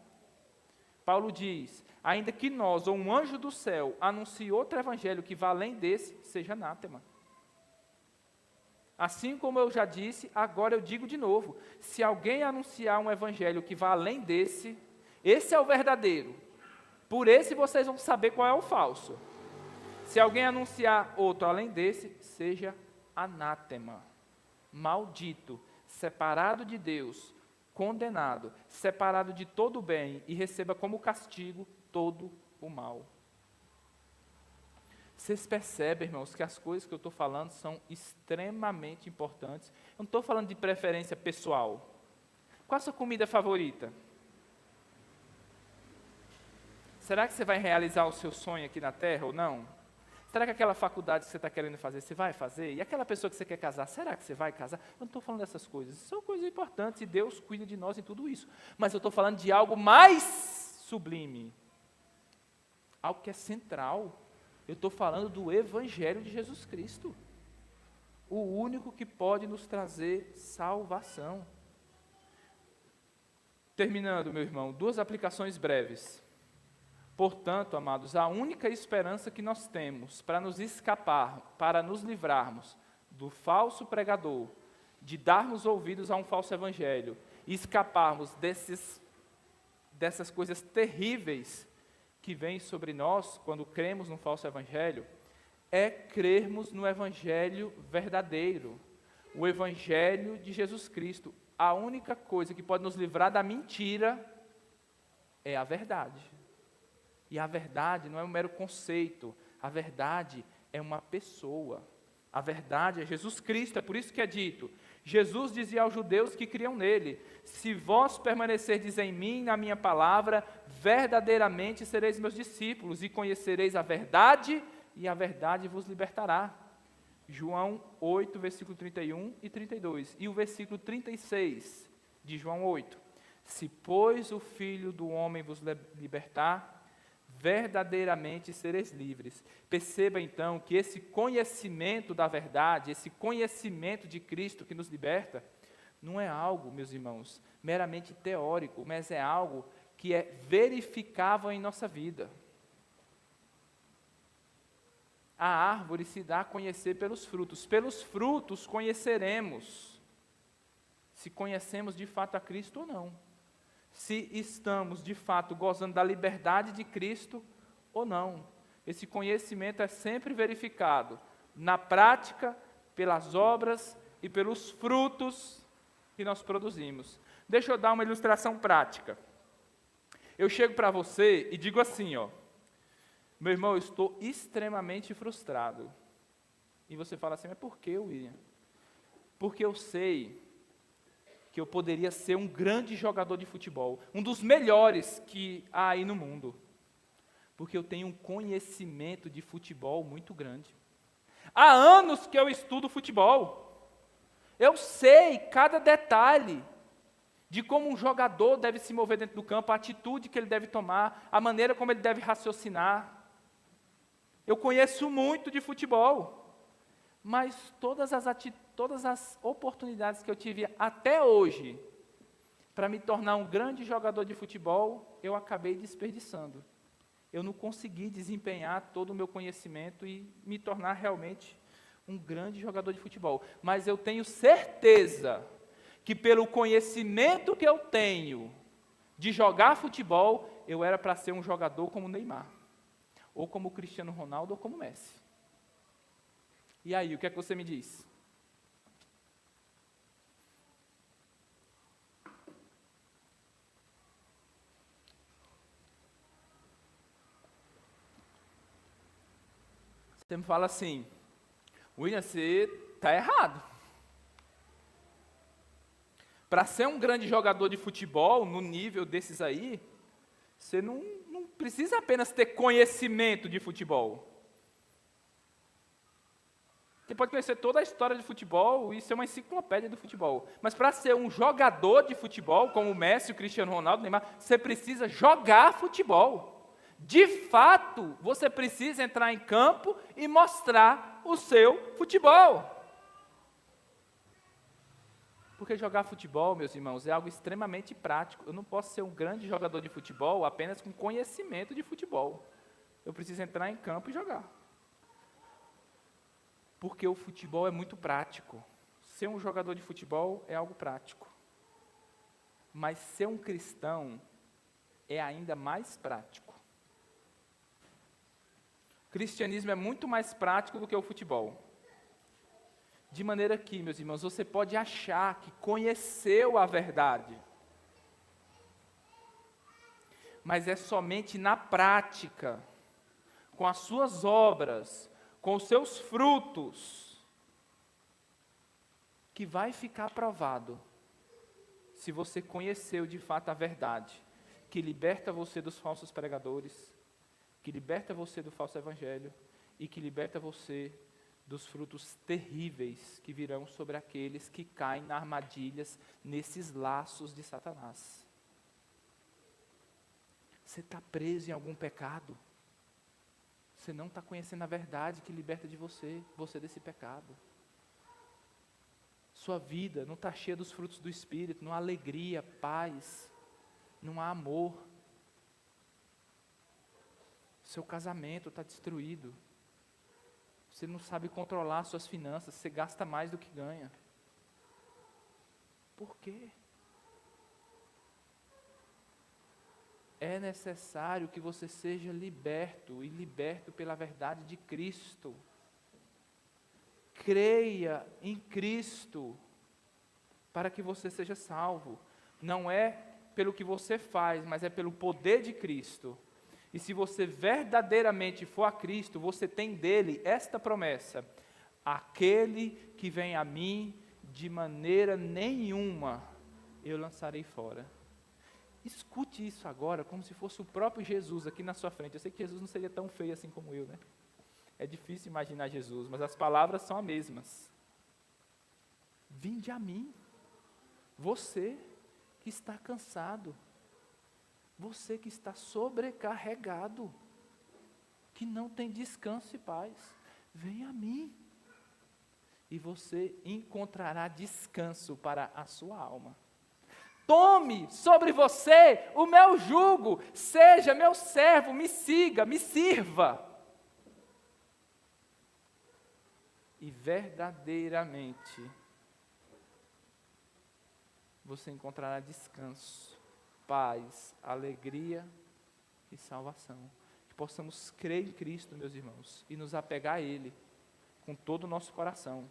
[SPEAKER 1] Paulo diz: ainda que nós ou um anjo do céu anuncie outro evangelho que vá além desse, seja anátema. Assim como eu já disse, agora eu digo de novo: se alguém anunciar um evangelho que vá além desse, esse é o verdadeiro. Por esse vocês vão saber qual é o falso. Se alguém anunciar outro além desse, seja anátema, maldito, separado de Deus, condenado, separado de todo o bem e receba como castigo todo o mal. Vocês percebem, irmãos, que as coisas que eu estou falando são extremamente importantes. Eu não estou falando de preferência pessoal. Qual a sua comida favorita? Será que você vai realizar o seu sonho aqui na Terra ou não? Será que aquela faculdade que você está querendo fazer, você vai fazer? E aquela pessoa que você quer casar, será que você vai casar? Eu não estou falando dessas coisas. São coisas importantes e Deus cuida de nós em tudo isso. Mas eu estou falando de algo mais sublime. Algo que é central. Eu estou falando do Evangelho de Jesus Cristo. O único que pode nos trazer salvação. Terminando, meu irmão, 2 aplicações breves. Portanto, amados, a única esperança que nós temos para nos escapar, para nos livrarmos do falso pregador, de darmos ouvidos a um falso evangelho, e escaparmos dessas coisas terríveis que vêm sobre nós quando cremos no falso evangelho, é crermos no evangelho verdadeiro, o evangelho de Jesus Cristo. A única coisa que pode nos livrar da mentira é a verdade. E a verdade não é um mero conceito, a verdade é uma pessoa. A verdade é Jesus Cristo, é por isso que é dito. Jesus dizia aos judeus que criam nele: se vós permanecerdes em mim, na minha palavra, verdadeiramente sereis meus discípulos, e conhecereis a verdade, e a verdade vos libertará. João 8, versículo 31 e 32. E o versículo 36 de João 8. Se, pois, o Filho do homem vos libertar, verdadeiramente sereis livres. Perceba então que esse conhecimento da verdade, esse conhecimento de Cristo que nos liberta, não é algo, meus irmãos, meramente teórico, mas é algo que é verificável em nossa vida. A árvore se dá a conhecer pelos frutos conheceremos, se conhecemos de fato a Cristo ou não. Se estamos, de fato, gozando da liberdade de Cristo ou não. Esse conhecimento é sempre verificado na prática, pelas obras e pelos frutos que nós produzimos. Deixa eu dar uma ilustração prática. Eu chego para você e digo assim, Meu irmão, eu estou extremamente frustrado. E você fala assim, mas por que, William? Porque eu sei que eu poderia ser um grande jogador de futebol, um dos melhores que há aí no mundo. Porque eu tenho um conhecimento de futebol muito grande. Há anos que eu estudo futebol. Eu sei cada detalhe de como um jogador deve se mover dentro do campo, a atitude que ele deve tomar, a maneira como ele deve raciocinar. Eu conheço muito de futebol, mas todas as oportunidades que eu tive até hoje para me tornar um grande jogador de futebol, eu acabei desperdiçando. Eu não consegui desempenhar todo o meu conhecimento e me tornar realmente um grande jogador de futebol. Mas eu tenho certeza que pelo conhecimento que eu tenho de jogar futebol, eu era para ser um jogador como Neymar, ou como Cristiano Ronaldo, ou como Messi. E aí, o que é que você me diz? Você me fala assim, William, você está errado. Para ser um grande jogador de futebol, no nível desses aí, você não precisa apenas ter conhecimento de futebol. Você pode conhecer toda a história de futebol e ser uma enciclopédia do futebol. Mas para ser um jogador de futebol, como o Messi, o Cristiano Ronaldo, o Neymar, você precisa jogar futebol. De fato, você precisa entrar em campo e mostrar o seu futebol. Porque jogar futebol, meus irmãos, é algo extremamente prático. Eu não posso ser um grande jogador de futebol apenas com conhecimento de futebol. Eu preciso entrar em campo e jogar. Porque o futebol é muito prático. Ser um jogador de futebol é algo prático. Mas ser um cristão é ainda mais prático. O cristianismo é muito mais prático do que o futebol. De maneira que, meus irmãos, você pode achar que conheceu a verdade. Mas é somente na prática, com as suas obras, com os seus frutos, que vai ficar provado se você conheceu de fato a verdade, que liberta você dos falsos pregadores, que liberta você do falso evangelho e que liberta você dos frutos terríveis que virão sobre aqueles que caem nas armadilhas, nesses laços de Satanás. Você está preso em algum pecado? Você não está conhecendo a verdade que liberta de você desse pecado. Sua vida não está cheia dos frutos do Espírito, não há alegria, paz, não há amor. Seu casamento está destruído. Você não sabe controlar suas finanças, você gasta mais do que ganha. Por quê? É necessário que você seja liberto e liberto pela verdade de Cristo. Creia em Cristo para que você seja salvo. Não é pelo que você faz, mas é pelo poder de Cristo. E se você verdadeiramente for a Cristo, você tem dele esta promessa: aquele que vem a mim, de maneira nenhuma eu lançarei fora. Escute isso agora, como se fosse o próprio Jesus aqui na sua frente. Eu sei que Jesus não seria tão feio assim como eu, né? É difícil imaginar Jesus, mas as palavras são as mesmas. Vinde a mim, você que está cansado, você que está sobrecarregado, que não tem descanso e paz, venha a mim, e você encontrará descanso para a sua alma. Tome sobre você o meu jugo, seja meu servo, me siga, me sirva. E verdadeiramente você encontrará descanso, paz, alegria e salvação. Que possamos crer em Cristo, meus irmãos, e nos apegar a Ele com todo o nosso coração.